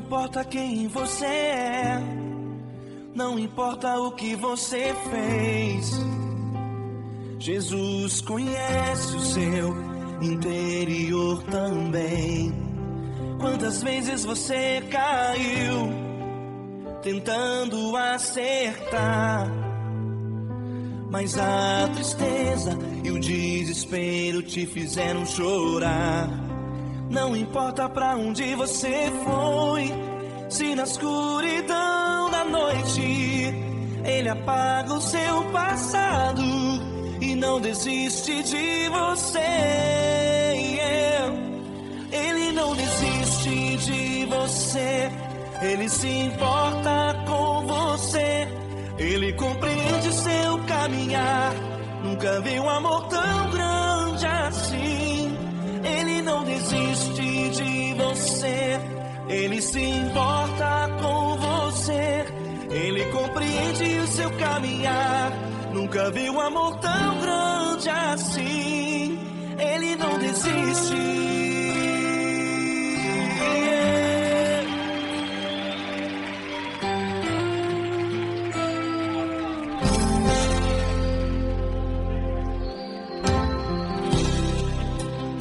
importa quem você é, não importa o que você fez, Jesus conhece o seu interior também. Quantas vezes você caiu tentando acertar, mas a tristeza e o desespero te fizeram chorar. Não importa pra onde você foi, se na escuridão da noite Ele apaga o seu passado e não desiste de você. Ele não desiste de você, Ele se importa com você, Ele compreende seu caminhar. Nunca vi um amor tão grande assim. Ele não desiste de você, Ele se importa com você, Ele compreende o seu caminhar. Nunca vi um amor tão grande assim. Ele não desiste.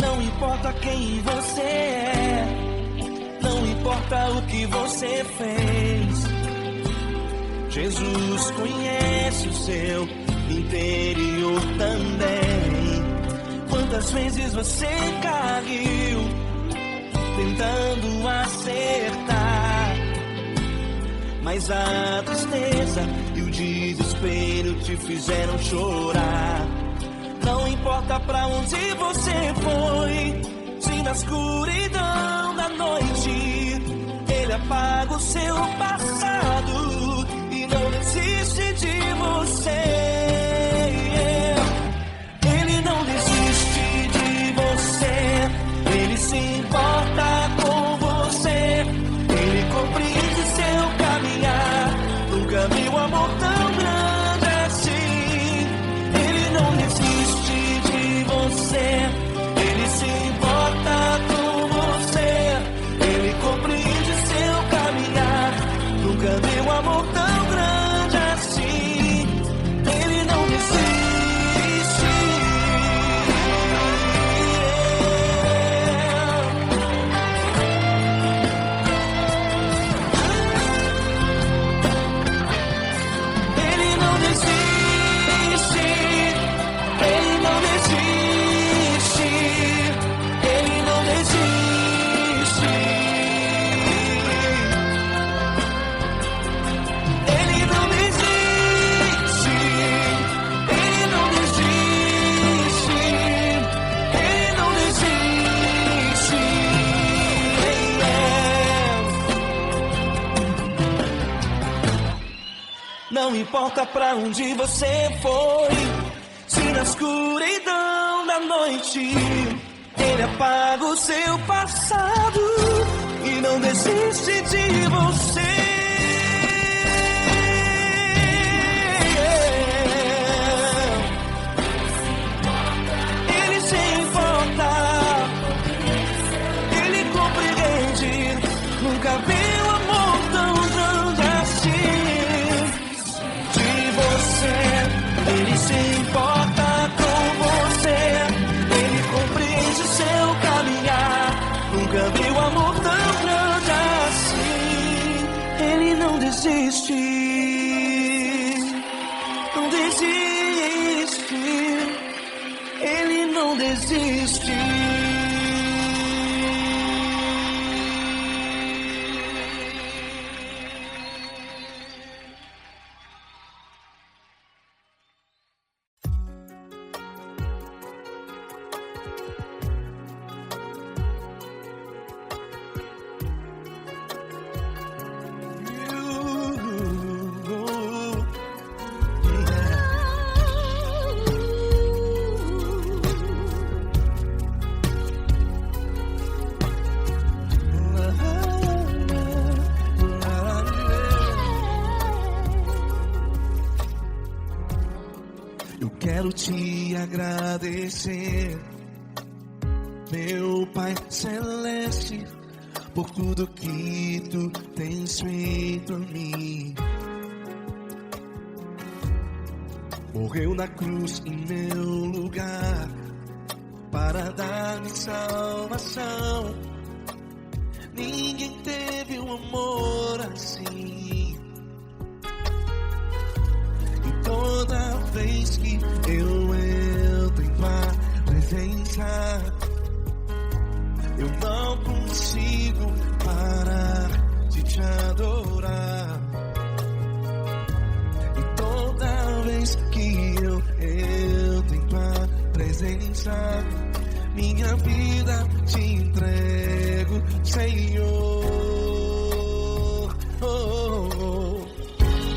Não importa quem você é, não importa o que você fez, Jesus conhece o seu interior também. Quantas vezes você caiu tentando acertar, mas a tristeza e o desespero te fizeram chorar. Não importa pra onde você foi, se na escuridão da noite Ele apaga o seu passado e não desiste de você. Ele não desiste de você, Ele se importa com você, Ele compreende seu caminhar. Nunca vi um amor tão grande assim. Ele não desiste de você, Ele se importa com você, Ele compreende seu caminhar. Nunca vi um amor tão grande assim. Ele não desiste. Ele não desiste. Ele não desiste. Ele não desiste. Ele não desiste. Ele não desiste. Ele não desiste. Não importa pra onde você foi, se na escuridão da noite Ele apaga o seu passado e não desiste de você. Ele se importa, Ele compreende. Nunca vi um amor tão grande assim. De você, Ele se importa com você, Ele compreende seu caminhar. Nunca vi um amor tão grande assim. Ele não desiste, não desiste. Ele não desiste. Eu quero te agradecer, meu Pai Celeste, por tudo que tu tens feito a mim. Morreu na cruz em meu lugar para dar-me salvação. Ninguém teve um amor assim. E toda vez que eu entro em tua presença, eu não consigo parar de te adorar. E toda vez que eu entro em tua presença, minha vida te entrego, Senhor.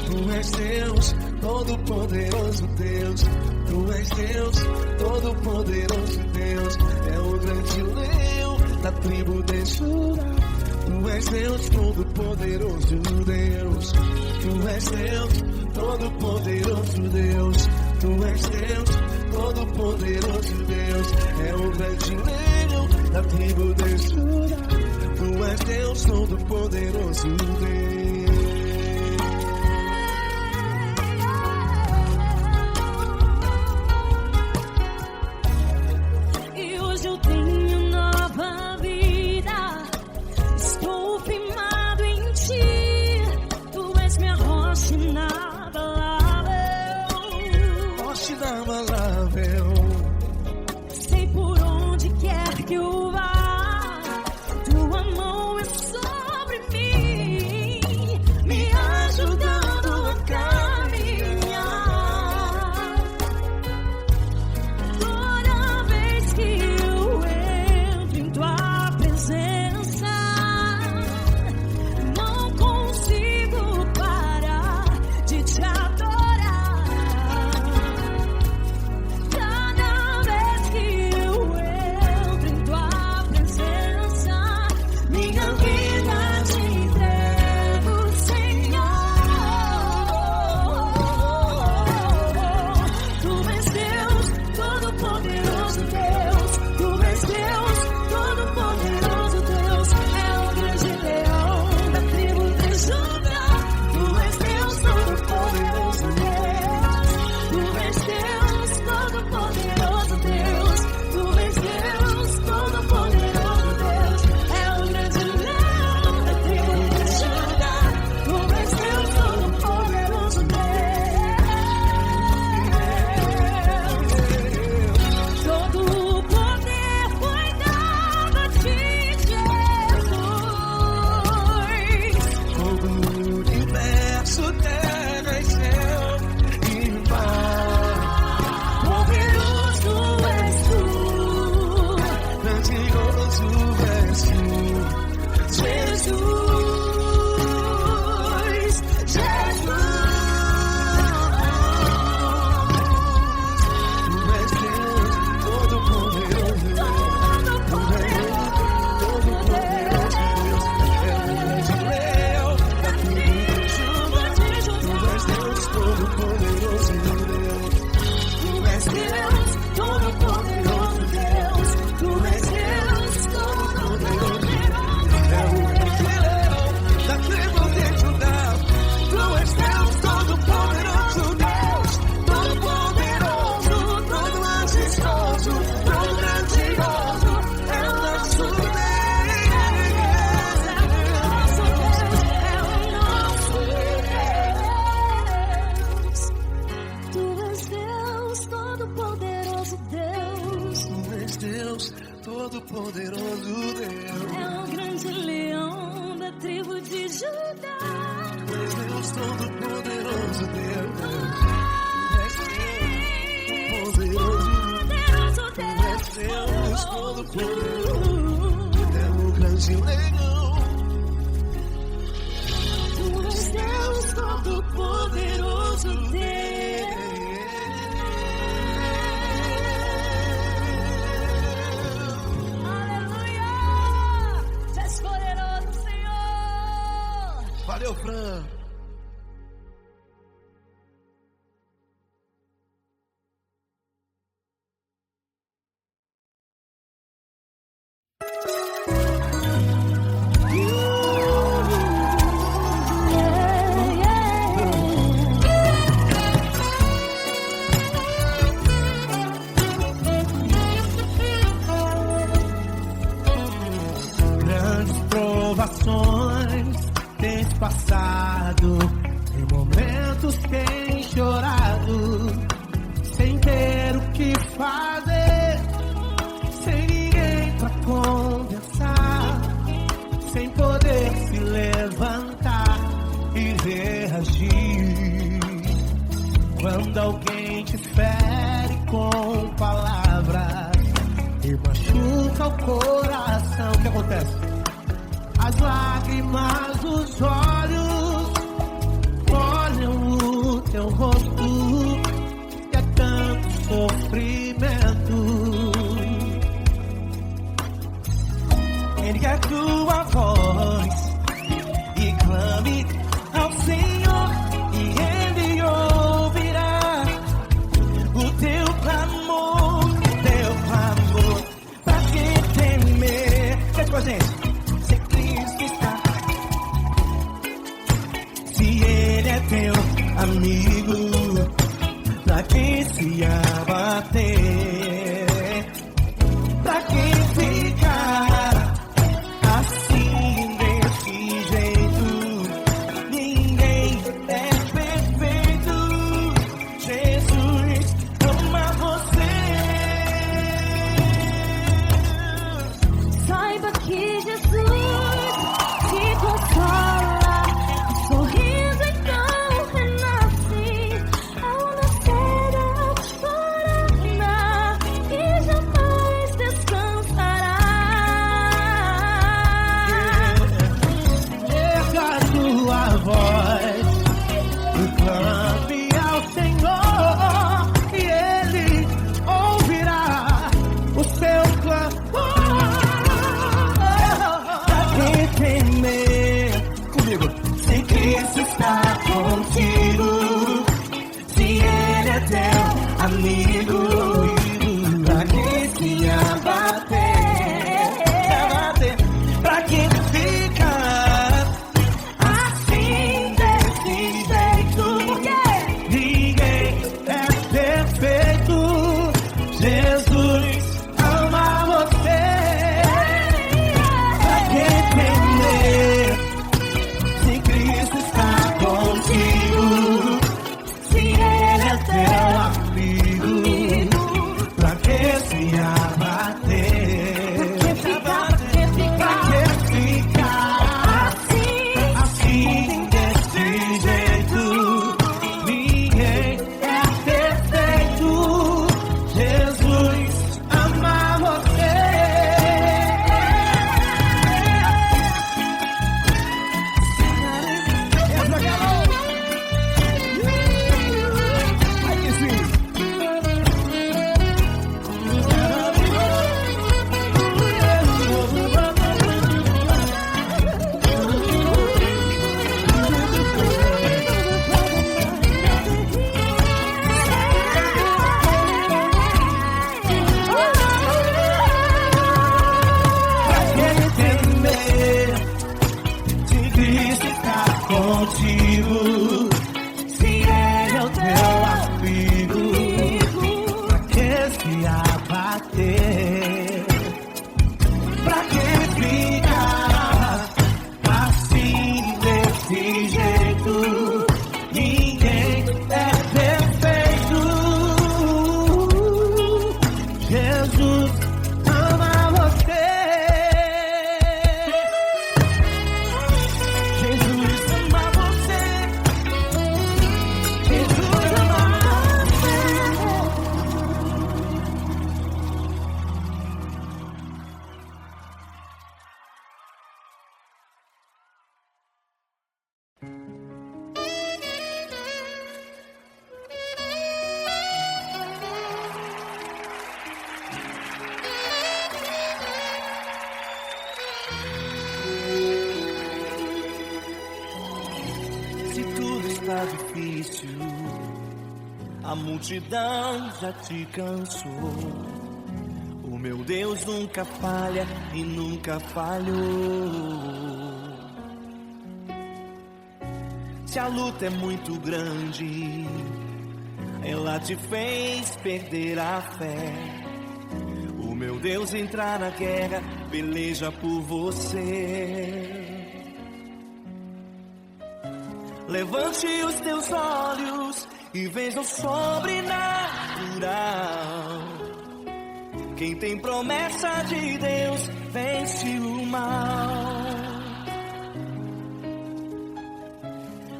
Tu és Deus, todo-poderoso Deus. Tu és Deus, todo-poderoso Deus. É o grande leão da tribo de Judá. Tu és Deus, todo-poderoso Deus. Tu és Deus, todo-poderoso Deus. Tu és Deus, todo-poderoso Deus. É o grande leão da tribo de Judá. Tu és Deus, todo-poderoso Deus. Sei por onde quer que eu vá, tua mão é sobre mim, me ajudando a caminhar. Toda vez que eu entro em tua presença, não consigo parar de te adorar. Todo-poderoso Deus. É o grande leão da tribo de Judá. Tu és Deus, todo-poderoso Deus. Tu és Deus, todo-poderoso. É o grande leão. Tu és Deus, todo-poderoso Deus. Valeu, Fran. passado, em momentos tem chorado, sem ter o que fazer, sem ninguém pra conversar, sem poder se levantar e reagir. Quando alguém te fere com palavras e machuca o coração, o que acontece? As lágrimas dos olhos molham o teu rosto, e é tanto sofrimento. Ergue a tua voz e clame ao Senhor, e Ele ouvirá o teu clamor, pra que temer? Cante com a gente. Se Cristo está, se Ele é teu amigo, pra que se abater? Pra que ficar assim desse jeito? Ninguém é perfeito. Jesus ama você. Saiba que Jesus te consola, o sorriso então renasce ao nascer da alvorada e jamais descansará. Erga a tua voz e clame ao Senhor, e Ele ouvirá o seu clamor. Pra que temer? Comigo. Se Cristo está contigo, se Ele é teu amigo, pra que se abater? Pra que ficar assim desse jeito? Ninguém é perfeito. Jesus ama você. Pra que temer? Se Cristo está contigo, se Ele é teu Amigo, pra que se abater? Pra que ficar assim desse jeito? Ninguém é perfeito. Jesus ama você. Ai que sim. Pra que temer? Se Cristo está contigo, se Ele é o teu amigo, pra que se abater? Pra que ficar assim desse jeito? Ninguém é perfeito. Jesus ama você. Jesus ama você. Jesus ama você. Se tudo está difícil, a multidão já te cansou. O meu Deus nunca falha e nunca falhou. Se a luta é muito grande, ela te fez perder a fé. O meu Deus entrar na guerra, peleja por você. Levante os teus olhos e veja o sobrenatural. Quem tem promessa de Deus vence o mal.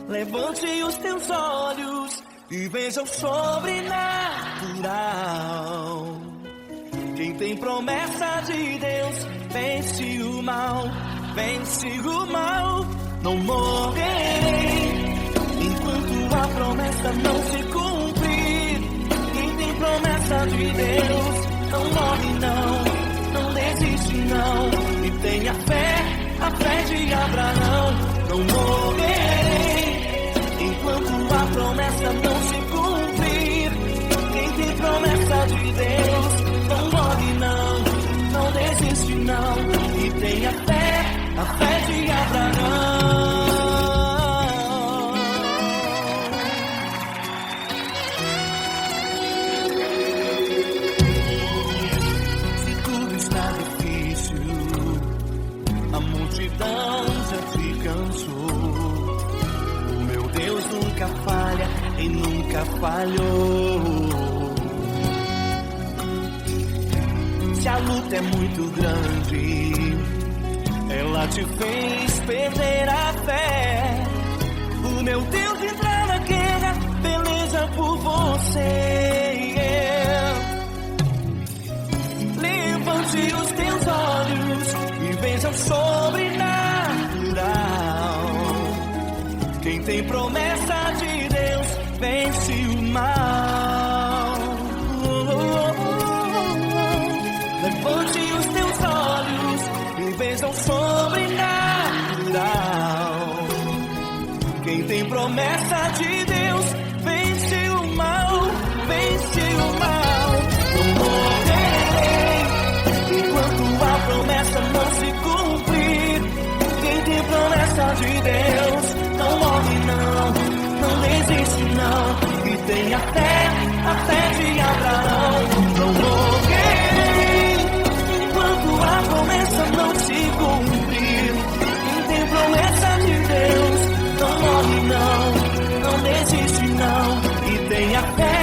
Levante os teus olhos e veja o sobrenatural. Quem tem promessa de Deus vence o mal, vence o mal. Não morrerei enquanto a promessa não se cumprir. Quem tem promessa de Deus não morre não desiste não. E tenha fé, a fé de Abraão. Não morrerei enquanto a promessa não se cumprir. Quem tem promessa de Deus não morre não desiste não. E tenha fé, a fé de Abraão. Se tudo está difícil, a multidão já te cansou. O meu Deus nunca falha e nunca falhou. Se a luta é muito grande, ela te fez perder a fé. O meu Deus entra na guerra, beleza por você. Levante os teus olhos e veja o sobrenatural. Quem tem promessa de Deus vence o mal. Levante os teus olhos e veja o sobrenatural. Quem tem promessa de Deus vence o mal, vence o mal. Não morrerei enquanto a promessa não se cumprir. Quem tem promessa de Deus não morre não desiste não. E tenha fé, a fé de Abraão. Não morrerei enquanto a promessa não se cumprir. Quem tem promessa de Deus não morre não desiste não. E tenha fé,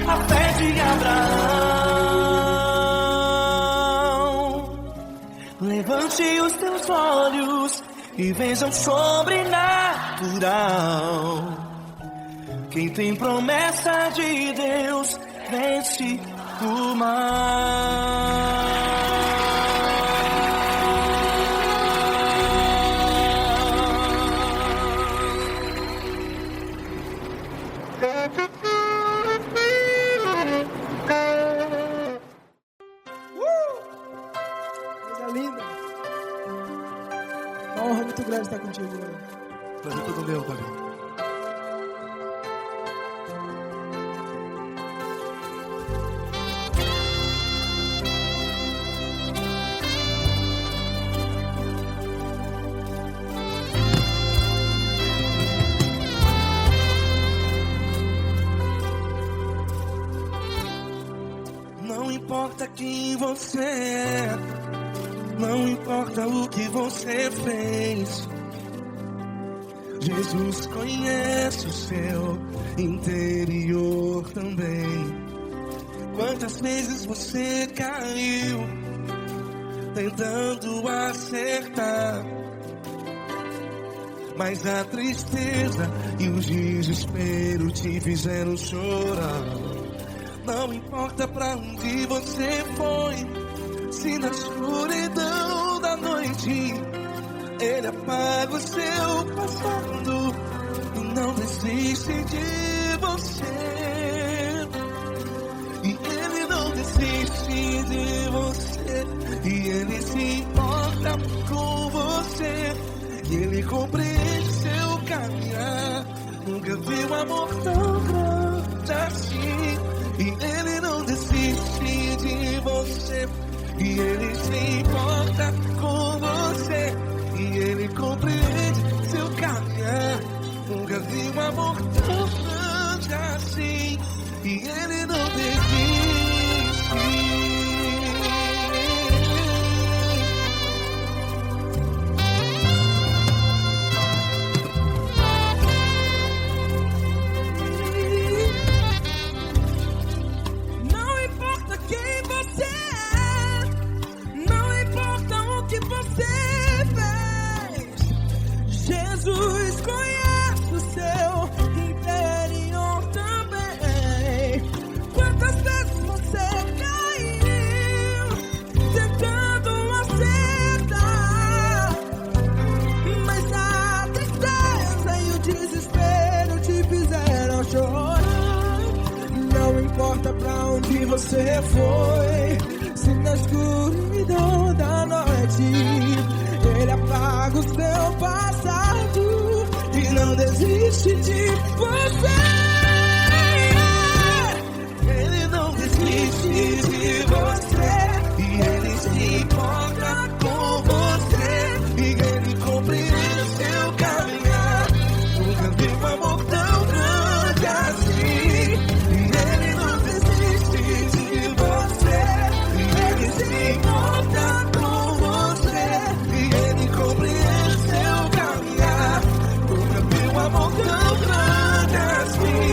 a fé de Abraão. Levante os teus olhos e veja o sobrenatural. Quem tem promessa de Deus vence o mal. Coisa linda. Uma honra muito grande estar contigo, Lord. Prazer todo meu, Pai. Não importa quem você é, não importa o que você fez, Jesus conhece o seu interior também. Quantas vezes você caiu tentando acertar, mas a tristeza e o desespero te fizeram chorar. Não importa pra onde você foi, se na escuridão da noite Ele apaga o seu passado e não desiste de você. E Ele não desiste de você, e Ele se importa com você, e Ele compreende seu caminhar. Nunca vi um amor tão grande assim. E Ele não desiste de você, e Ele se importa com você, e Ele compreende seu caminhar. Nunca vi um amor tão grande assim. E Ele não desiste. onde você foi. Se na escuridão da noite Ele apaga o seu passado e não desiste de você. Ele não desiste de você e Ele se importa com você e Ele compreende seu caminhar. Nunca vi um amor tão grande assim. E Ele não desiste de você e Ele se importa com você e Ele compreende seu caminhar. Nunca vi um amor tão grande assim.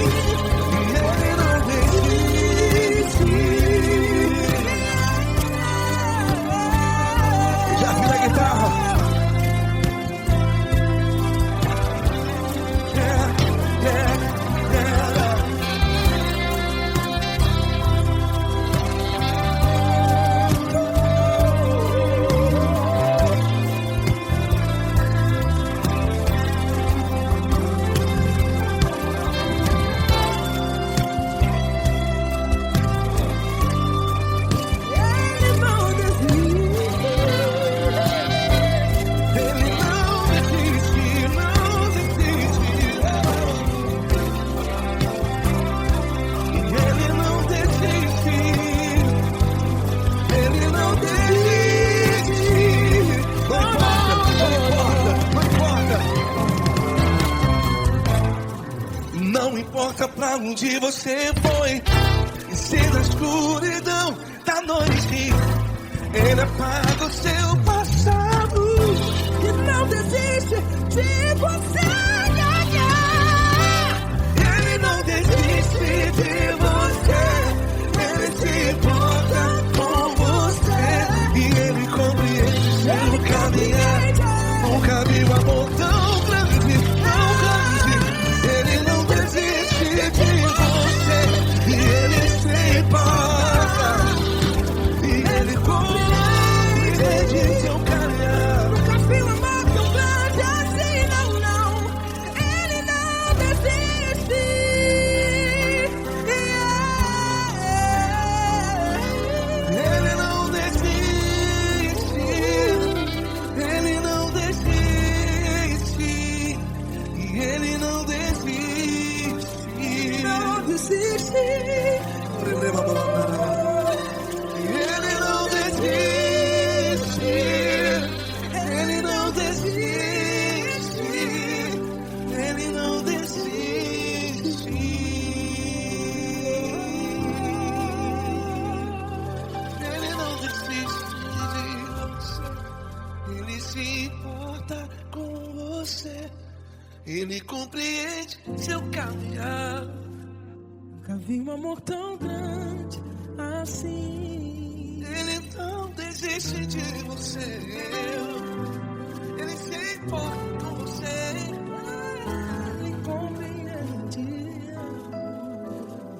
E Ele não desiste. Já vi na guitarra. Não importa pra onde você foi, e se na escuridão da noite Ele apaga o seu passado e não desiste de você. Ele não desiste de você, Ele se importa com você e Ele compreende seu caminhar. Nunca vi um amor tão grande, tão grande. Ele não desiste de você e Ele se importa e Ele compreende seu caminhar. Nunca vi um amor tão grande assim, não, não. Ele não desiste. Ele não desiste. Ele não desiste. E Ele não desiste. Não desiste. Ele não desiste. Ele não desiste. Ele não desiste. Ele não desiste de você. Ele se importa com você. Ele compreende seu caminhar. Nunca vi um amor tão grande assim. Ele não desiste de você. Ele se importa com você. Ele compreende.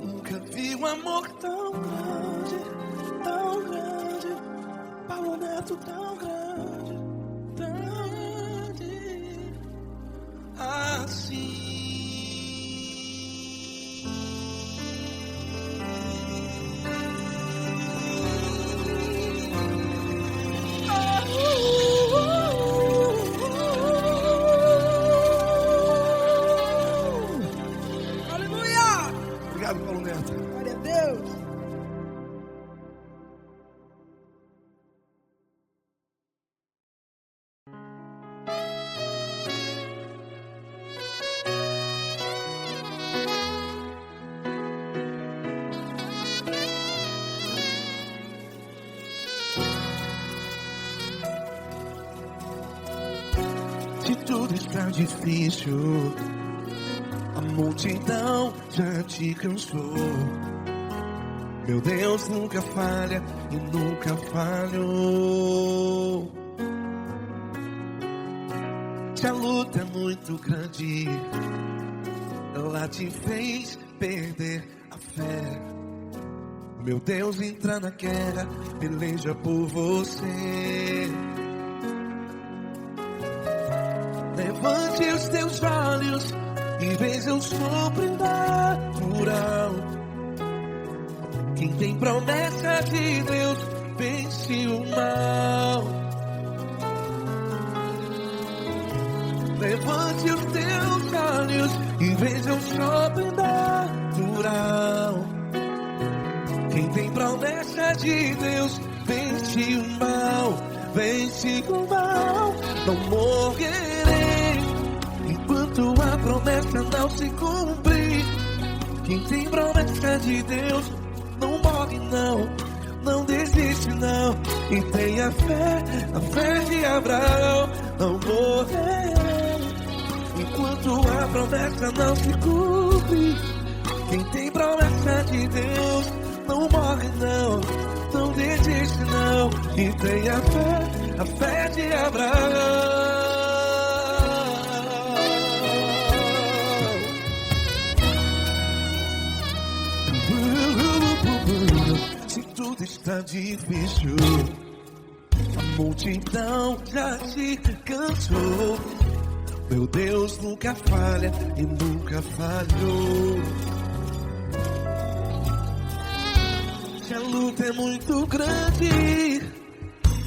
Nunca vi um amor tão grande, tão grande. Paulo Neto tão grande, tão grande assim. Obrigado, Paulo Neto. Glória a Deus. Se tudo está difícil, a multidão já te cansou. Meu Deus nunca falha e nunca falhou. Se a luta é muito grande, ela te fez perder a fé. Meu Deus entra na guerra, peleja por você. Levante os teus olhos e veja o sobrenatural Quem tem promessa de Deus vence o mal. Levante os teus olhos e veja o sobrenatural. Quem tem promessa de Deus vence o mal, vence o mal. Não morrerei enquanto a promessa não se cumprir. Quem tem promessa de Deus não morre não, não desiste não. E tenha fé, a fé de Abraão. Não morrerei enquanto a promessa não se cumpre. Quem tem promessa de Deus não morre não, não desiste não. E tenha fé, a fé de Abraão. Se tudo está difícil, a multidão já te cansou. Meu Deus nunca falha e nunca falhou. Se a luta é muito grande,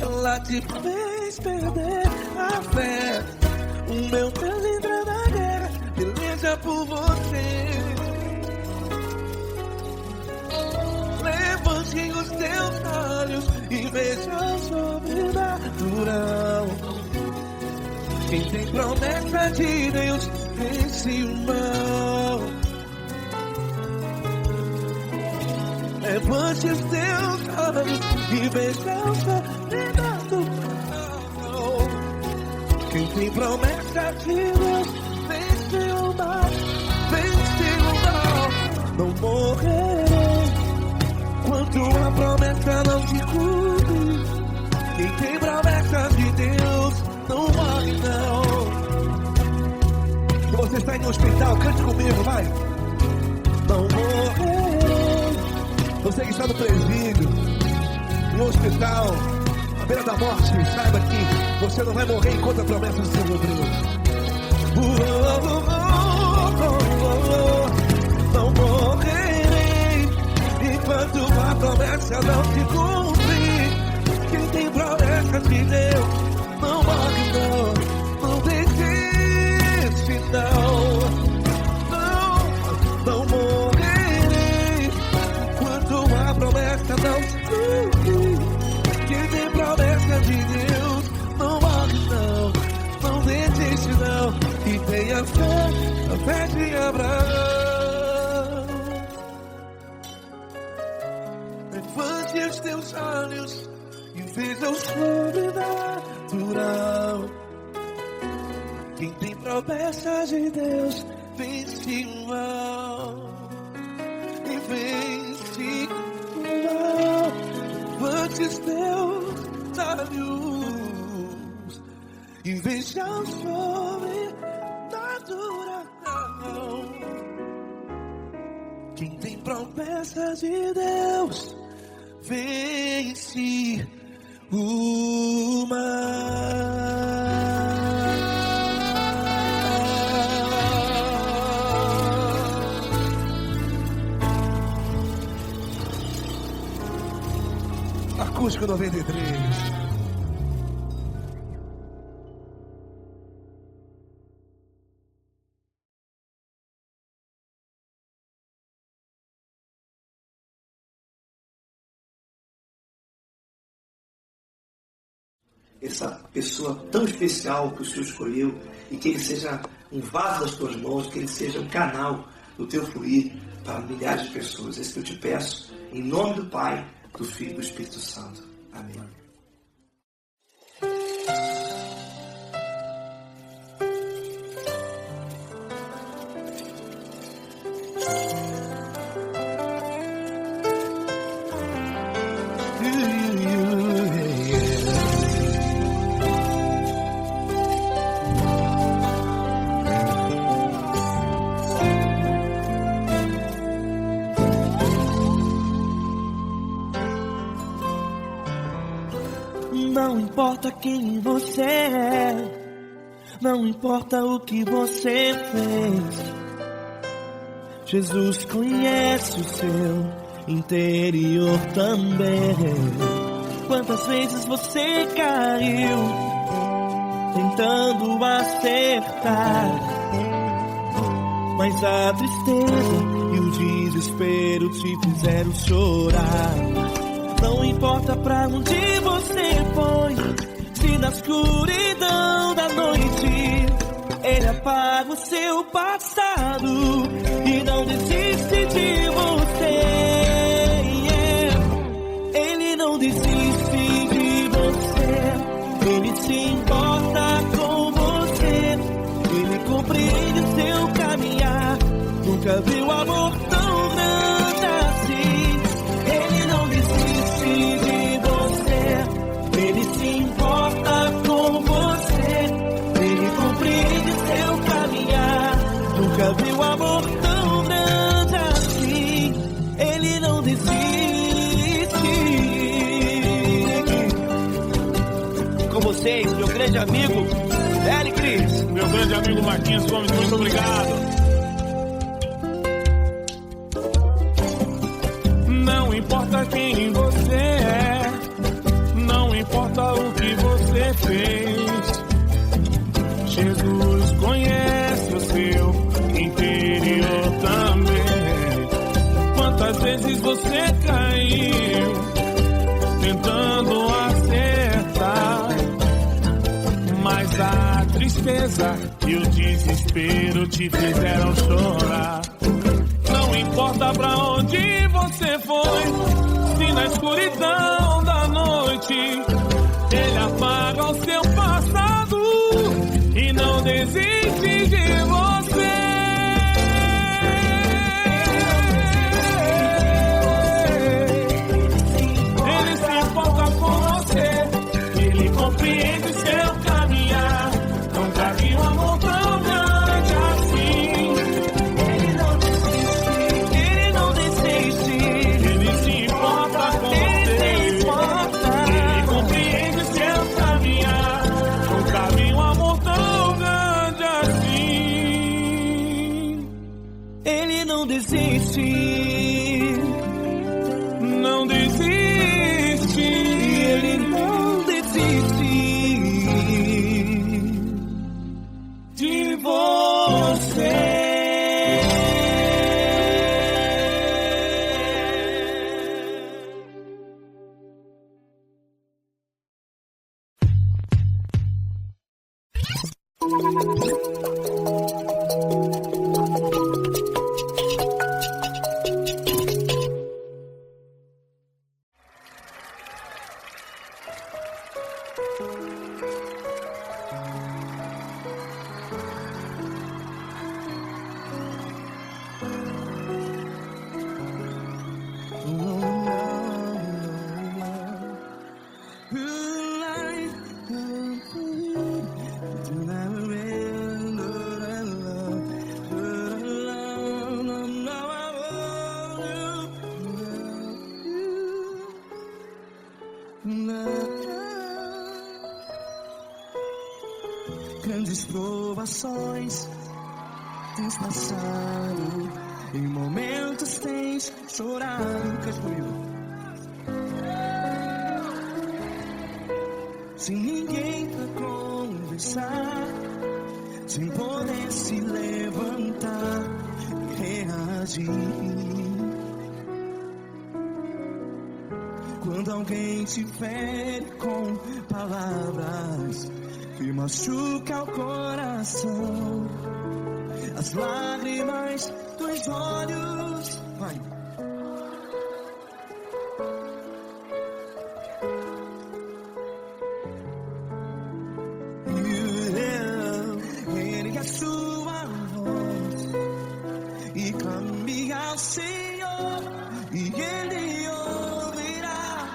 ela te fez perder a fé. O meu Deus entra na guerra, peleja por você. Levante os teus olhos e veja o sobrenatural. Quem tem promessa de Deus vence o mal. Levante os teus olhos e veja o sobrenatural. Quem tem promessa de Deus vence o mal, vence o mal. Não morrerei enquanto a promessa não se cumpre. Quem tem promessa de Deus não morre não. Se você está em um hospital, cante comigo, vai. Não morrerei. Você que está no presídio, em um hospital, à beira da morte, saiba que você não vai morrer enquanto a promessa não se cumprir. Não morrerei enquanto a promessa não se cumprir. Quem tem promessa de Deus não morre não, não desiste não. Não morrerei enquanto a promessa não se cumprir. Quem tem promessa de Deus não morre não, não desiste não. E tenha fé, a fé de Abraão. Levante os teus olhos e veja o sobrenatural. Quem tem promessa de Deus vence o mal, e vence o mal. Levante os teus olhos e veja o sobrenatural. Quem tem promessa de Deus vence o mal. Acústico 93. Essa pessoa tão especial que o Senhor escolheu, e que ele seja um vaso das tuas mãos, que ele seja um canal do teu fluir para milhares de pessoas. É isso que eu te peço, em nome do Pai, do Filho e do Espírito Santo. Amém. Não importa quem você é, não importa o que você fez, Jesus conhece o seu interior também. Quantas vezes você caiu tentando acertar, mas a tristeza e o desespero te fizeram chorar. Não importa pra onde você foi, se na escuridão da noite Ele apaga o seu passado e não desiste de você. Ele não desiste de você. Ele se importa com você. Ele compreende o seu caminhar. Nunca viu amor tão grande assim. Ele não desiste de você. Ele se importa com você. Ele compreende o seu caminhar. Nunca viu amor tão grande assim. Ele não desiste. Com vocês, meu grande amigo L. Cris. Meu grande amigo Marquinhos Gomes, muito obrigado. Não importa quem você é, não importa o que você fez, Jesus conhece o seu interior também. Quantas vezes você caiu tentando acertar, mas a tristeza e o desespero te fizeram chorar. Não importa pra onde você foi, se na escuridão da noite Ele apaga o seu passado e não desiste de você. Ele se importa com você, Ele compreende o seu caminhar. Nunca vi um amor tão grande assim. Ele não desiste. Ele se importa com você. Ele compreende o seu caminhar. Nunca vi um amor tão grande assim. Ele não desiste. Não desiste. Ele não desiste De você. Grandes provações tens passado, em momentos tens chorado. Cante comigo. Sem ninguém pra conversar, sem poder se levantar e reagir. Quando alguém te fere com palavras que machuca o coração, as lágrimas dos olhos, vai. Ergue a sua voz e clame ao Senhor, e Ele ouvirá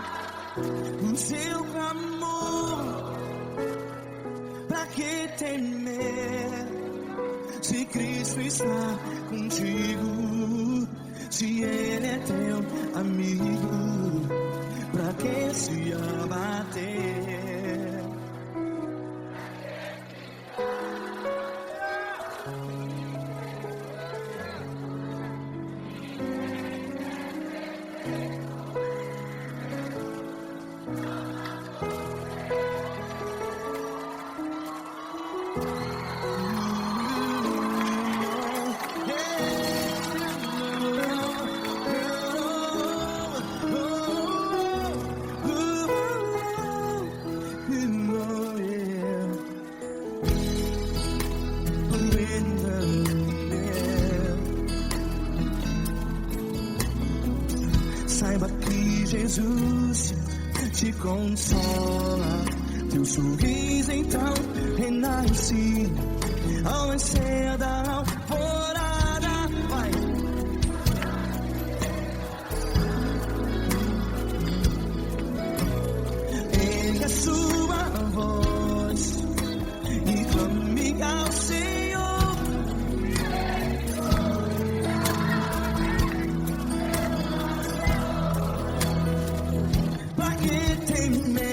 o seu clamor. Pra que temer, se Cristo está contigo? Se Ele é teu amigo, pra que se abater? Jesus te consola. Teu sorriso então renasce ao nascer da alvorada. Vai. Ergue a sua voz e clame ao Senhor. Pra que temer?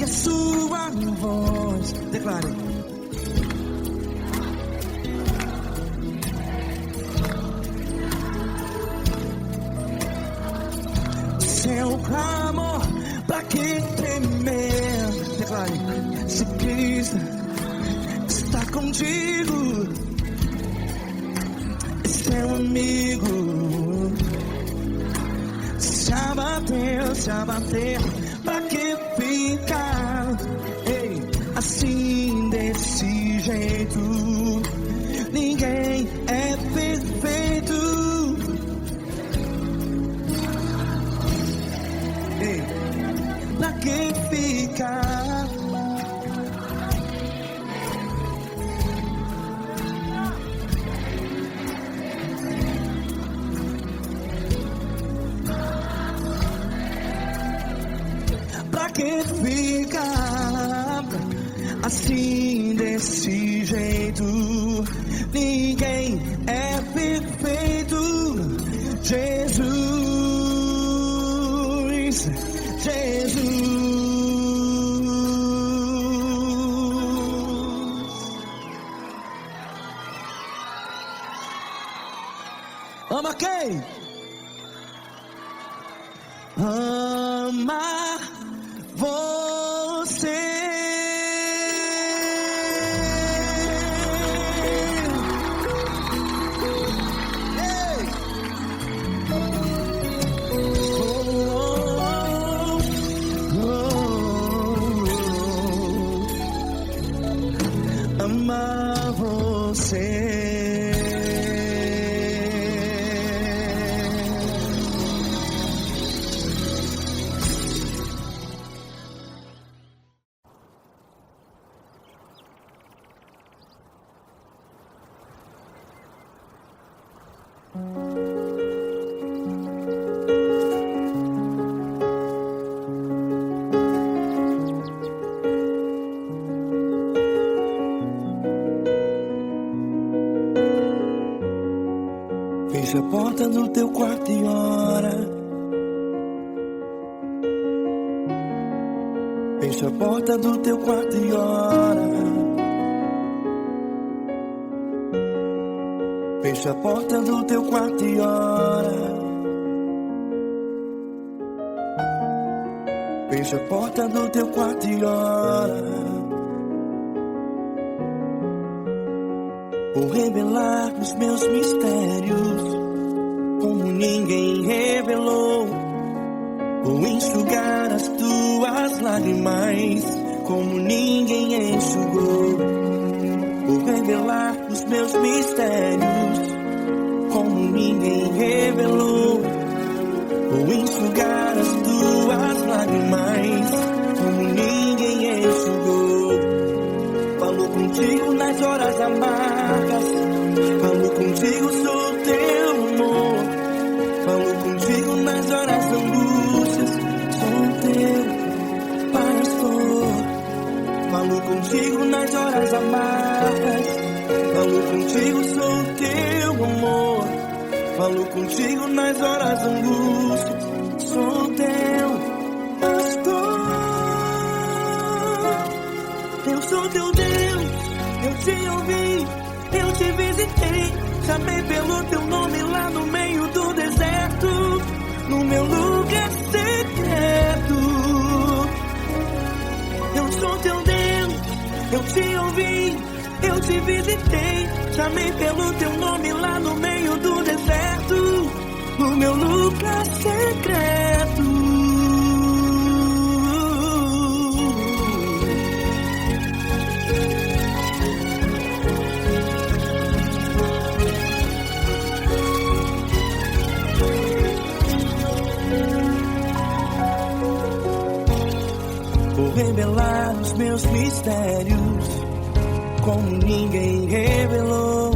Sua voz, declare. Seu clamor, pra que temer? Declare. Se Cristo está contigo, é seu amigo. Se abater, pra que ficar? Ei, assim desse jeito, ninguém é perfeito. Ei, pra que ficar? Pra que ficar assim desse jeito? Ninguém é perfeito. Jesus, Jesus. Ama quem? Ama você. Ei. Ama você. Fecha a porta do teu quarto e ora. Fecha a porta do teu quarto e ora. Fecha a porta do teu quarto e ora. Fecha a porta do teu quarto e ora. Vou revelar os meus mistérios como ninguém revelou. Vou enxugar tuas lágrimas como ninguém enxugou. Vou revelar os meus mistérios como ninguém revelou. Vou enxugar as tuas lágrimas como ninguém enxugou. Falo contigo nas horas amargas, falo contigo, sou teu amor. Falo contigo nas horas angústias, sou teu pastor. Falo contigo nas horas amargas, falo contigo, sou teu amor. Falo contigo nas horas angústias, sou teu pastor. Eu sou teu Deus, eu te ouvi, eu te visitei. Chamei pelo teu nome lá no meio do deserto, no meu lugar secreto. Eu sou teu Deus, eu te ouvi, eu te visitei. Chamei pelo teu nome lá no meio do deserto, no meu lugar secreto. Vou revelar os meus mistérios como ninguém revelou.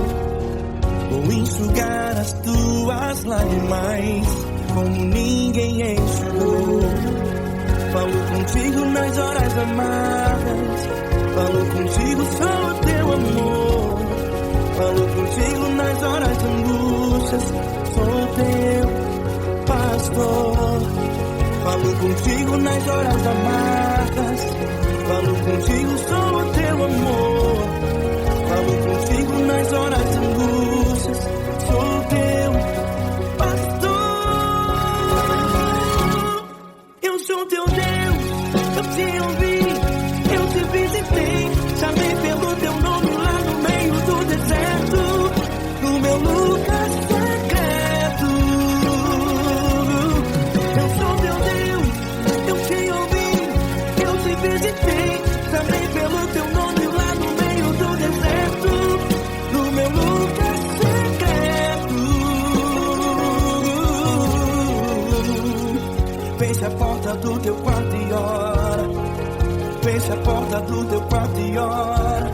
Vou enxugar as tuas lágrimas como ninguém enxugou. Falo contigo nas horas amargas, falo contigo, sou teu amor. Falo contigo nas horas angústias, sou teu pastor. Falo contigo nas horas amargas, falo contigo, sou teu amor. Falo contigo nas horas angústias, sou teu pastor. Eu sou teu Deus, eu te ouvi, eu te visitei. Chamei pelo teu nome lá no meio do deserto, no meu lugar secreto. Eu sou teu Deus, eu te ouvi, eu te visitei. Chamei pelo teu nome lá no meio do deserto, no meu lugar secreto. Feche a porta do teu quarto e ora. Feche a porta do teu quarto e ora.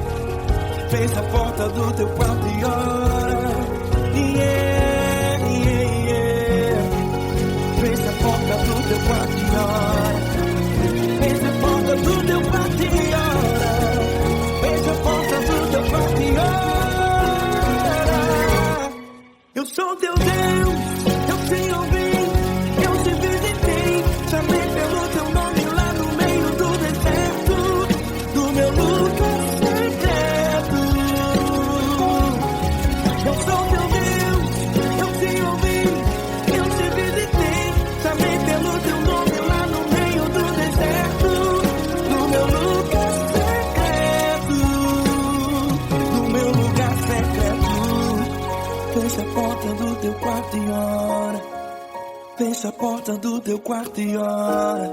Feche a porta do teu quarto e ora. Yeah, yeah, yeah. Feche a porta do teu quarto e ora. Feche a porta do teu quarto e ora. Feche a porta do teu quarto e ora. Eu sou teu Deus, eu te ouvi, eu te visitei. Chamei pelo teu nome lá no meio do deserto, do meu lugar secreto. Eu sou teu Deus, eu te ouvi, eu te visitei. Chamei pelo teu nome lá no meio do deserto, no meu lugar secreto, no meu lugar secreto. Fecha a porta do teu quarto e ora. Fecha a porta do teu quarto e ora.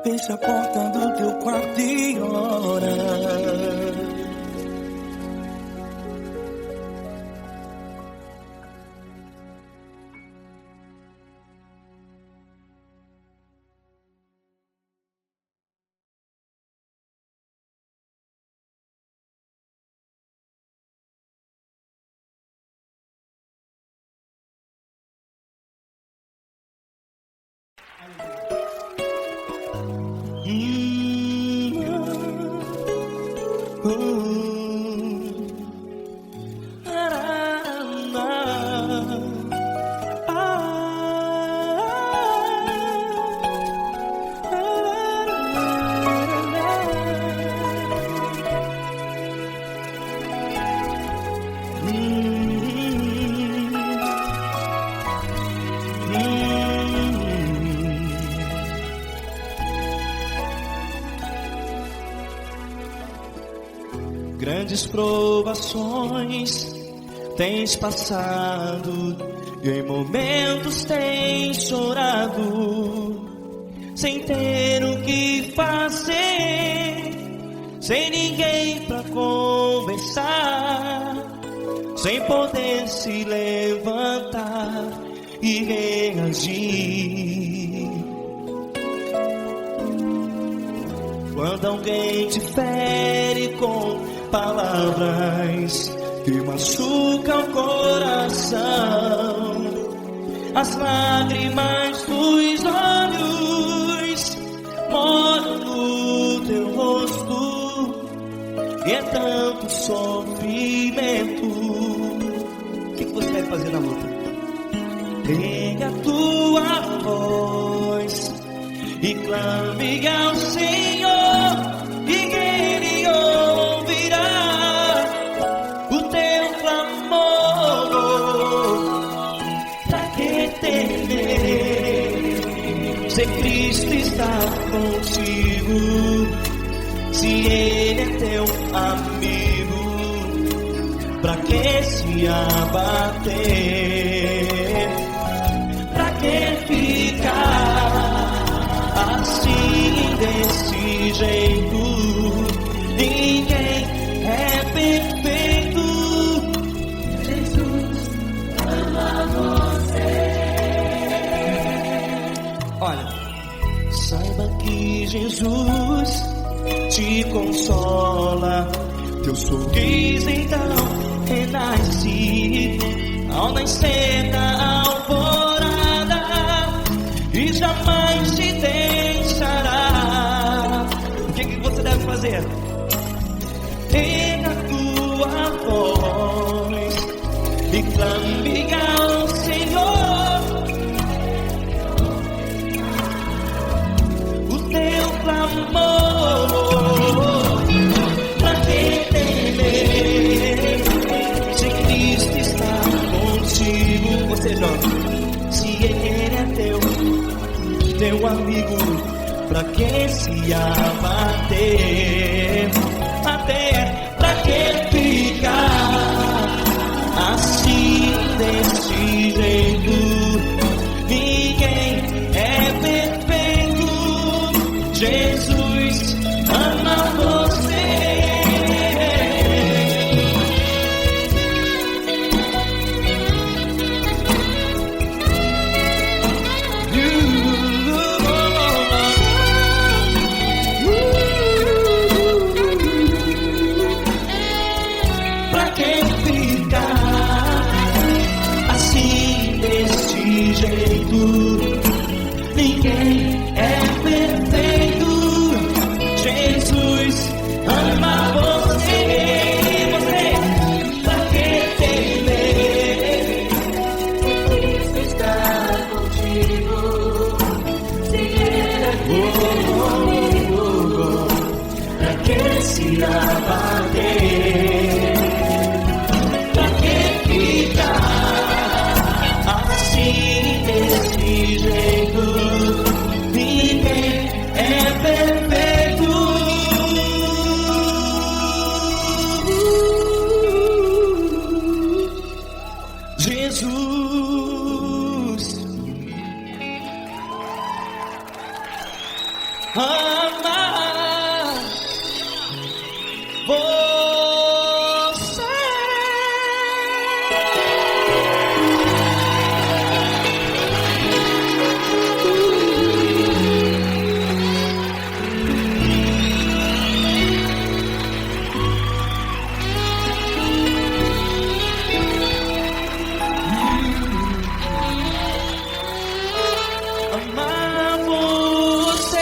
Fecha a porta do teu quarto e ora. Grandes provações tens passado e em momentos tens chorado. sem ter o que fazer, sem ninguém pra conversar, sem poder se levantar e reagir. Quando alguém te fere com palavras que machucam o coração, as lágrimas dos olhos moram no teu rosto, e é tanto sofrimento. O que você deve fazer na luta? Pega a tua voz e clame ao Senhor, e Ele ouvirá o teu clamor. Pra que temer, se Cristo está contigo, se Ele é teu amigo? Pra que se abater? Pra que ficar assim desse jeito? Ninguém é perfeito. Jesus ama você. Olha, saiba que Jesus te consola. Teu sorriso então renasce ao nascer da alvorada, e jamais te deixará. O que você deve fazer? Pega a tua voz e clame ao Senhor, o teu clamor. Pra que temer, se Cristo está contigo? Ou seja, se Ele é teu amigo, pra que se abater? Até pra que ficar assim desse jeito? Ninguém é perfeito. Jesus ama você. Ninguém é perfeito. Jesus ama você. Pra que temer? Cristo está contigo. Se Ele é comigo, pra que se abater? Pra que ficar assim desse jeito? Ninguém é perfeito. Jesus ama você.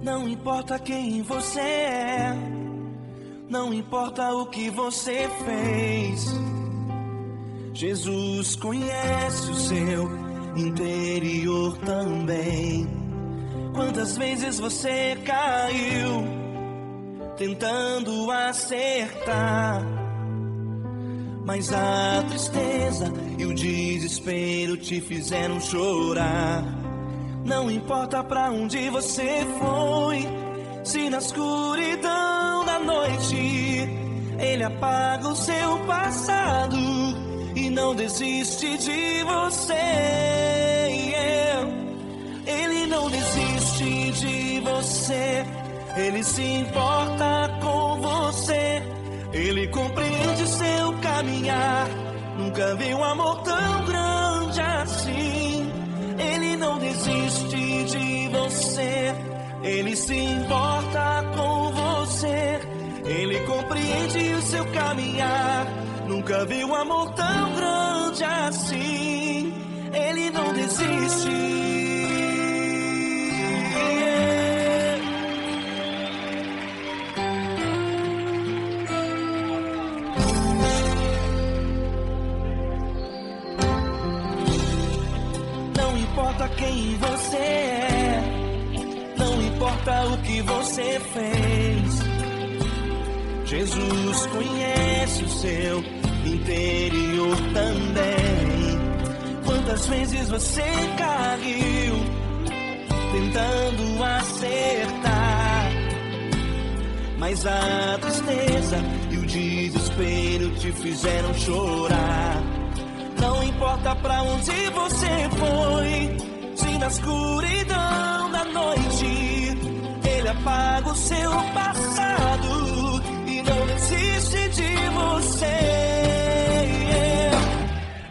Não importa quem você é, Não importa o que você fez, Jesus conhece o seu interior também. Quantas vezes você caiu tentando acertar, mas a tristeza e o desespero te fizeram chorar. Não importa pra onde você foi, se na escuridão da noite Ele apaga o seu passado e não desiste de você. Ele não desiste de você, Ele se importa com você, Ele compreende seu caminhar. Nunca vi um amor tão grande assim. Ele não desiste de você, Ele se importa com você, Ele compreende o seu caminhar. Nunca vi um amor tão grande assim. Ele não desiste. Não importa quem você é, não importa o que você fez, Jesus conhece o seu interior também. Quantas vezes você caiu tentando acertar, mas a tristeza e o desespero te fizeram chorar. Não importa pra onde você foi, se na escuridão da noite Ele apaga o seu passado e não desiste de você.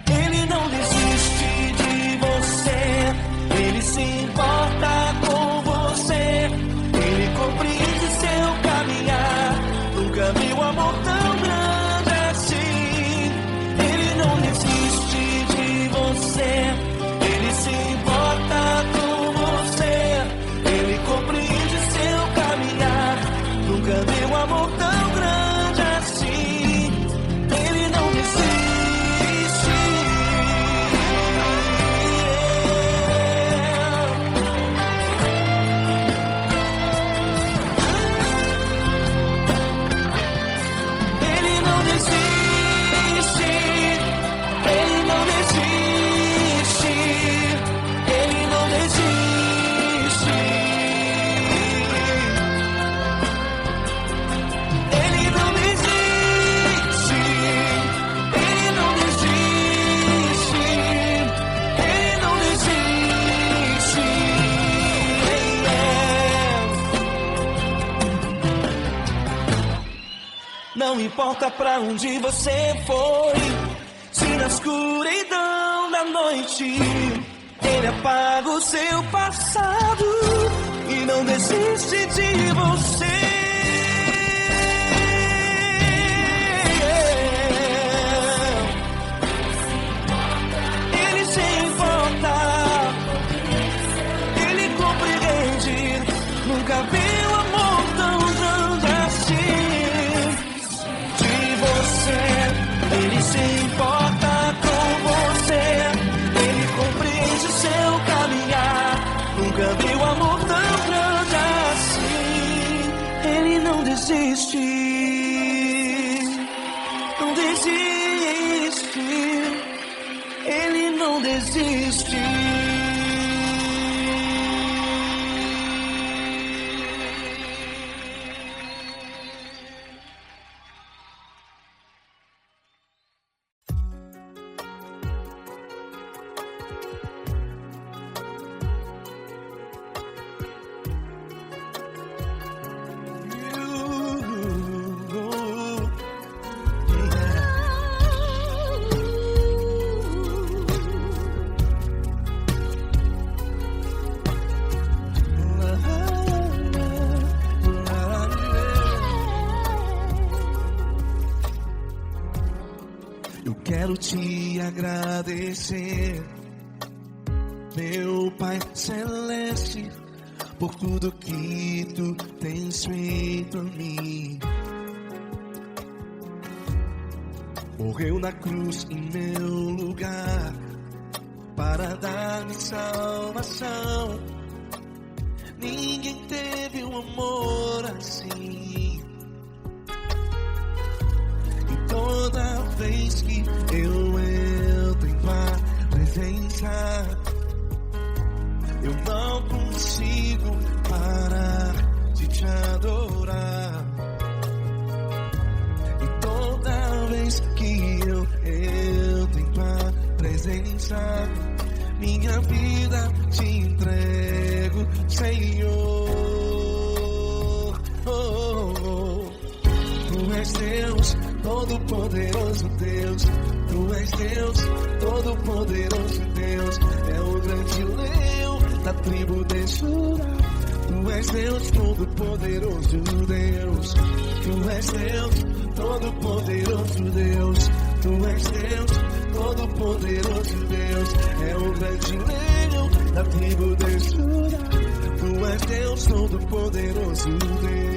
Ele não desiste de você, Ele se importa com você, Ele compreende seu caminhar. Nunca vi um amor tão grande assim. Ele não desiste de você, Ele se importa com você, Ele compreende seu caminhar. Nunca vi um amor tão grande assim. Ele não desiste. Ele não desiste. Ele não desiste. Ele não desiste. Ele não desiste. Ele não desiste. Ele não desiste. Não importa pra onde você foi, se na escuridão da noite Ele apaga o seu passado e não desiste de você. Ele se importa, Ele compreende. Nunca vi um amor tão grande assim. De você, Ele se importa com você, Ele compreende o seu caminhar. Nunca vi um amor tão grande assim. Ele não desiste, não desiste. Ele não desiste. Eu quero te agradecer, meu Pai Celeste, por tudo que tu tens feito em mim. morreu na cruz em meu lugar para dar-me salvação. Ninguém teve um amor assim. E toda vez que eu entro em tua presença, eu não consigo parar de te adorar. E toda vez que eu entro em tua presença, minha vida te entrego, Senhor. Tu és Deus, todo-poderoso Deus. Tu és Deus, todo-poderoso Deus. É o grande leão da tribo de Judá. Tu és Deus, todo-poderoso Deus. Tu és Deus, todo-poderoso Deus. Tu és Deus, todo-poderoso Deus. É o grande leão da tribo de Judá. Tu és Deus, todo-poderoso Deus.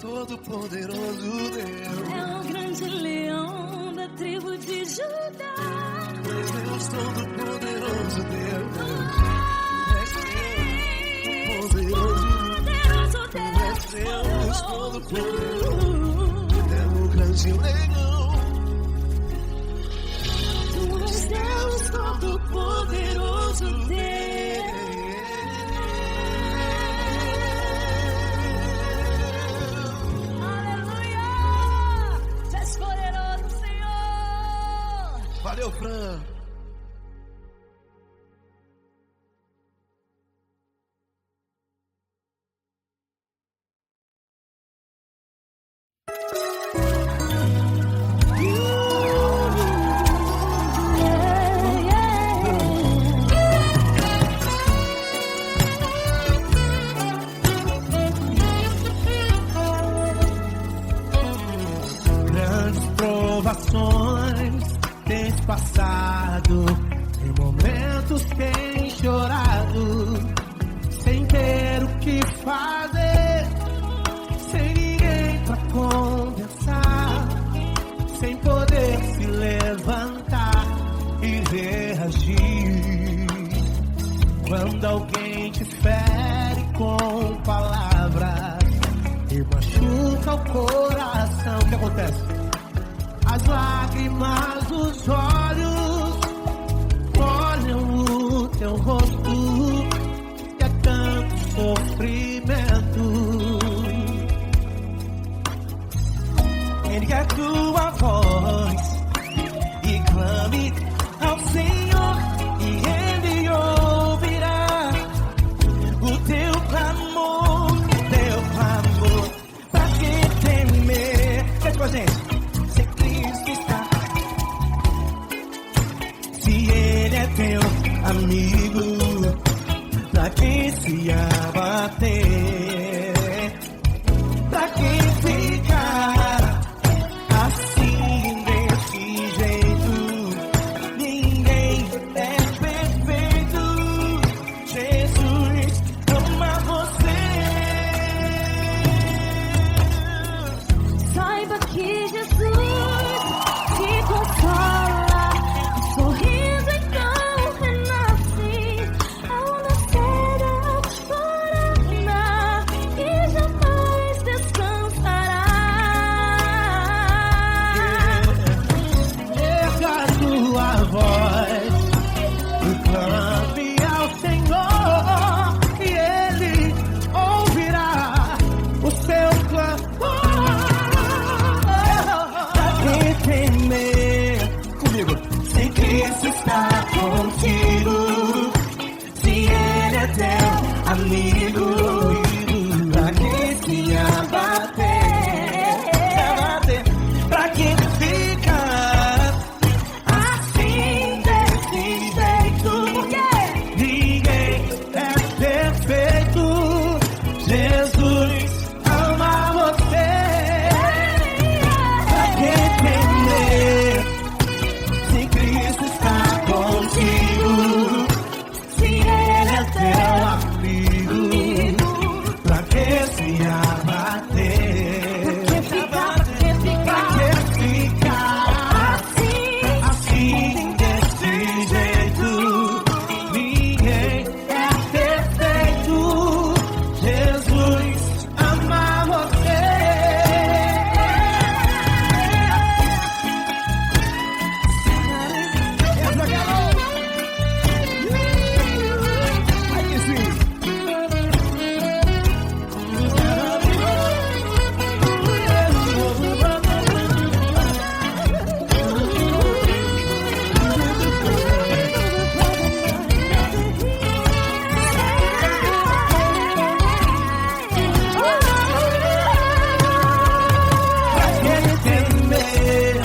Todo-Poderoso Deus. É o grande leão da tribo de Judá. Deus Todo-Poderoso Deus. Deus Todo-Poderoso. É o grande leão. Tu és Deus Todo-Poderoso Deus. Valeu, Fran. aflições tens passado, em momentos tens chorado, sem ter o que fazer, sem ninguém pra conversar, sem poder se levantar e reagir. Quando alguém te fere com palavras e machuca o coração, o que acontece? As lágrimas dos olhos molham o teu rosto, e é tanto sofrimento. Ergue a tua voz e clame ao Senhor, e Ele ouvirá o teu clamor, pra que temer? Cante com a gente. Se Cristo está, se Ele é teu amigo, pra que se abater? Pra que ficar assim desse jeito? Ninguém é perfeito. Jesus ama você. Saiba que Jesus te consola, o sorriso então renasce ao nascer da aurora e jamais descansará. Erga a tua voz e clame ao Senhor, e Ele ouvirá o seu clamor. Pra que temer? Comigo. Se Cristo está contigo, se Ele é teu amigo, pra que se abater? Pra que ficar assim desse jeito? Porque ninguém é perfeito. Jesus ama você. Pra que temer? Se Cristo está contigo, se Ele é teu amigo, pra que se abater? Pra que ficar assim desse jeito? Ninguém é perfeito. Jesus ama você. Aí que sim. Pra que temer?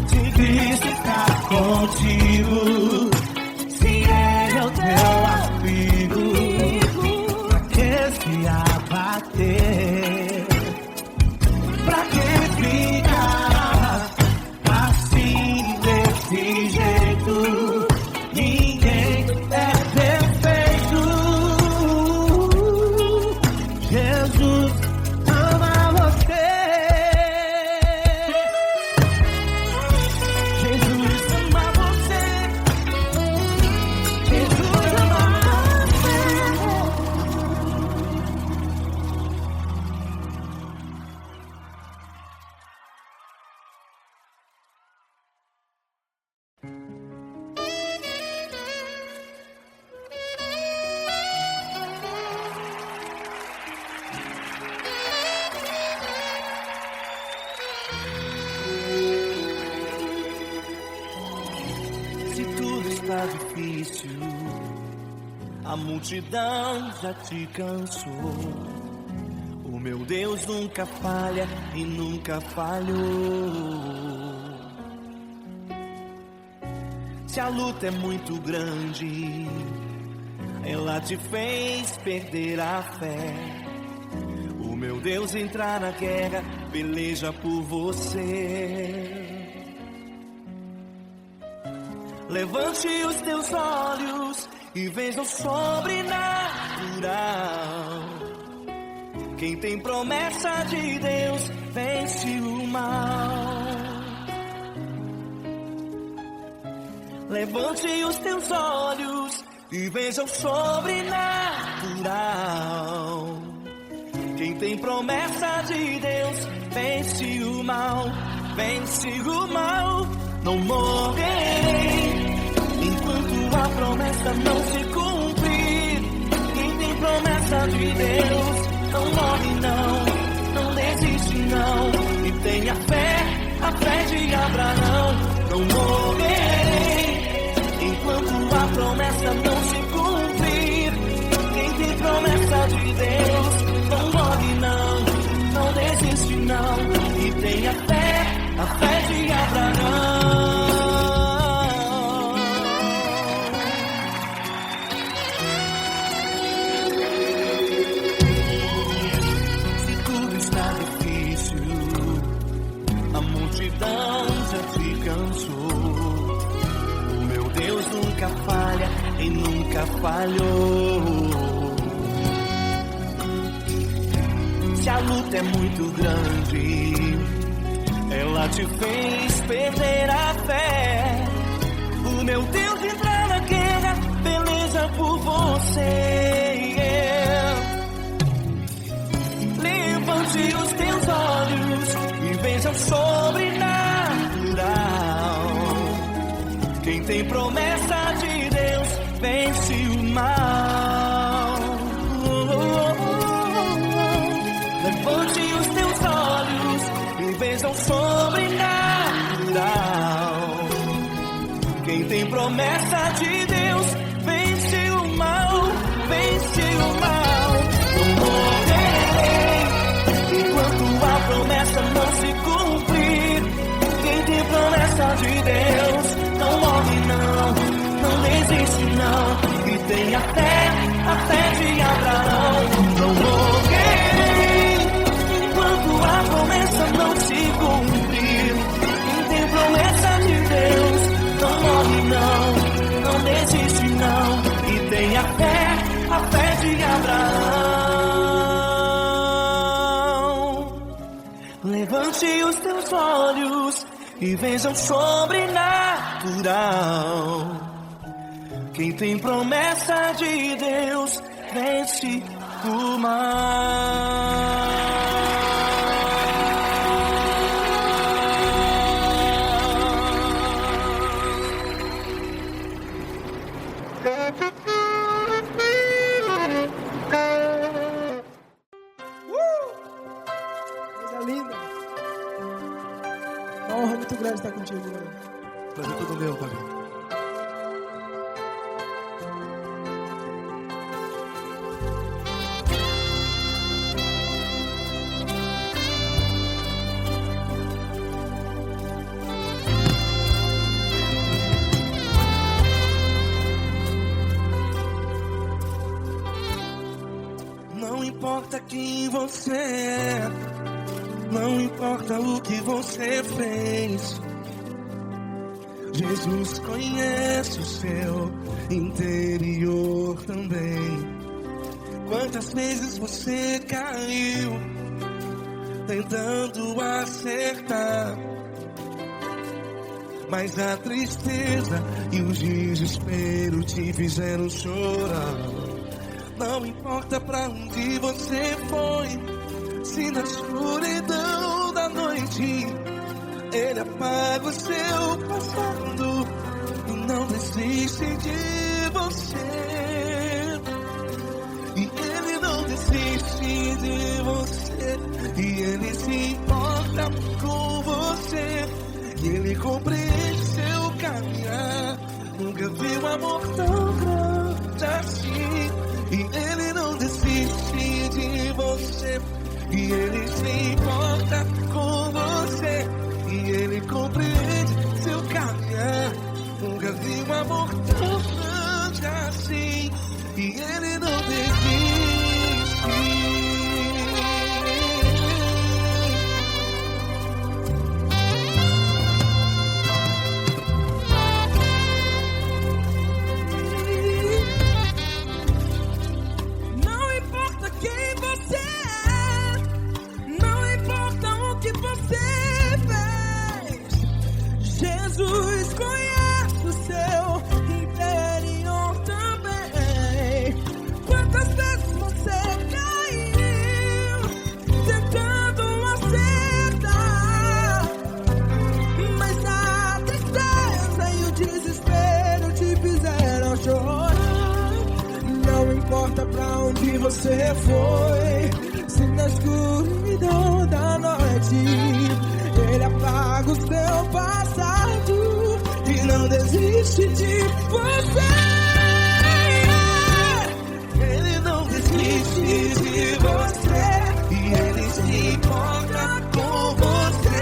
Se Cristo está contigo, se Ele é o teu amigo, pra que se abater? Pra que ficar assim desse jeito? Ninguém é perfeito. Jesus ama você. Jesus ama você. Jesus ama Se tudo está difícil, a multidão já te cansou. O meu Deus nunca falha e nunca falhou. Se a luta é muito grande, ela te fez perder a fé. O meu Deus entrar na guerra, peleja por você. Levante os teus olhos e veja o sobrenatural. Quem tem promessa de Deus vence o mal. Levante os teus olhos e veja o sobrenatural. Quem tem promessa de Deus vence o mal, vence o mal. Não morrerei enquanto a promessa não se cumprir. Quem tem promessa de Deus não morre não, não desiste não. E tenha fé, a fé de Abraão. Não morrerei enquanto a promessa não se cumprir. Quem tem promessa de Deus não morre não, não desiste não. E tenha fé, a fé de Abraão. Se tudo está difícil, a multidão já te cansou. O meu Deus nunca falha e nunca falhou. Se a luta é muito grande, ela te fez perder a fé. O meu Deus entra na guerra, peleja por você. Levante os teus olhos e veja o sobrenatural. Quem tem promessa de Deus vence o mal. Levante os teus olhos e veja o sobrenatural. Quem tem promessa de Deus vence o mal, vence o mal. Não morrerei enquanto a promessa não se cumprir. Quem tem promessa de Deus não morre não, não desiste não. E tenha fé, a fé de Abraão. Não morrerei enquanto a promessa não se cumprir. Quem tem promessa de Deus não morre não, não desiste não. E tenha fé, a fé de Abraão. Levante os teus olhos e veja o sobrenatural. Quem tem promessa de Deus vence o mal. Coisa linda. Uma honra muito grande estar contigo, mano. Prazer todo meu, Fabinho. Não importa quem você é, não importa o que você fez, Jesus conhece o seu interior também. Quantas vezes você caiu tentando acertar, mas a tristeza e o desespero te fizeram chorar. Não importa pra onde você foi, se na escuridão da noite Ele apaga o seu passado e não desiste de você. E Ele não desiste de você, e Ele se importa com você, e Ele compreende seu caminhar. Nunca vi um amor tão grande assim. E Ele não desiste de você, e Ele se importa com você, e Ele compreende seu caminhar. Nunca vi um amor tão grande assim. E Ele não desiste. onde você foi, se na escuridão da noite Ele apaga o seu passado e não desiste de você. Ele não desiste de você e Ele se importa com você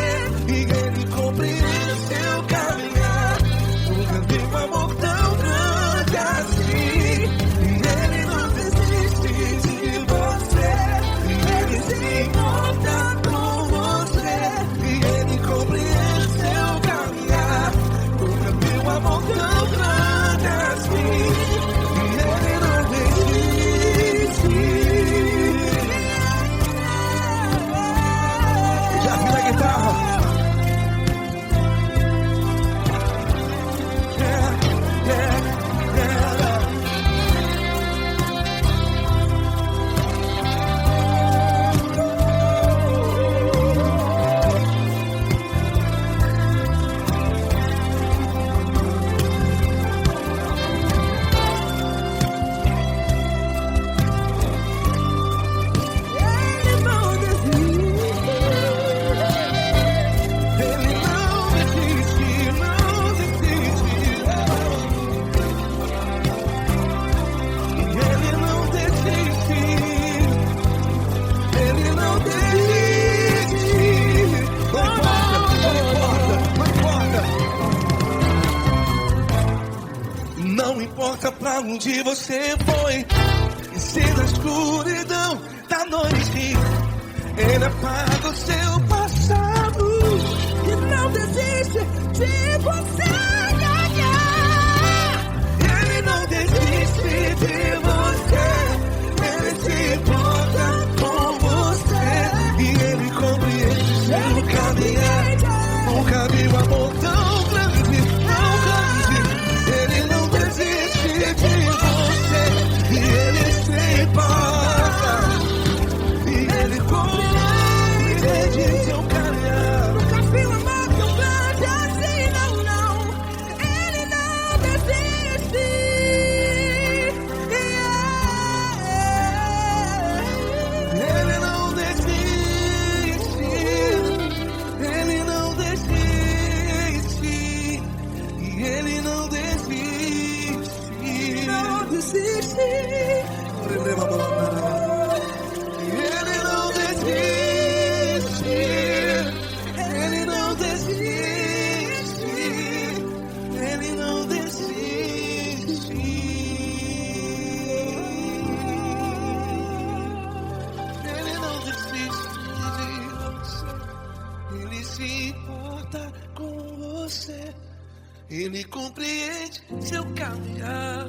e Ele compreende o seu caminhar. Nunca vi um amor tão grande assim. E Ele não desiste de você e Ele se importa com você e Ele compreende o seu caminhar. Nunca vi um amor tão grande assim. E Ele não desiste. Já vi na guitarra. Não importa pra onde você foi, e se na escuridão da noite Ele apaga o seu passado e não desiste de você. Ele não desiste de você, Ele se importa com você e Ele compreende o seu caminhar. Nunca vi um amor tão grande, tão grande. Ele não desiste de você e Ele se importa e Ele compreende seu caminhar. Nunca vi um amor tão grande assim, não, não. Ele não desiste. Ele não desiste. Ele não desiste. E Ele não desiste. Não desiste. Ele não desiste. Ele não desiste. Ele não desiste. Ele não desiste de você. Ele se importa com você. Ele compreende seu caminhar.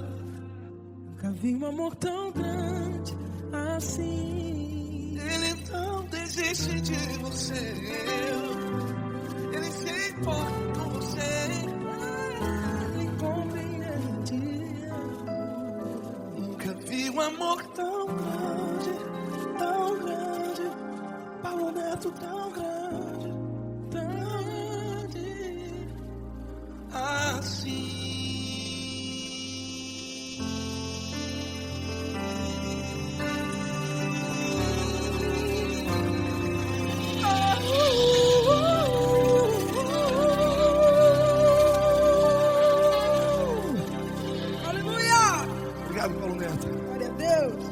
Nunca vi um amor tão grande assim. Ele não desiste de você. Ele se importa com você. Ele compreende. Nunca vi um amor tão grande, tão grande. Paulo Neto tão grande, tão grande assim. Obrigado, Paulo Neto. Glória a Deus.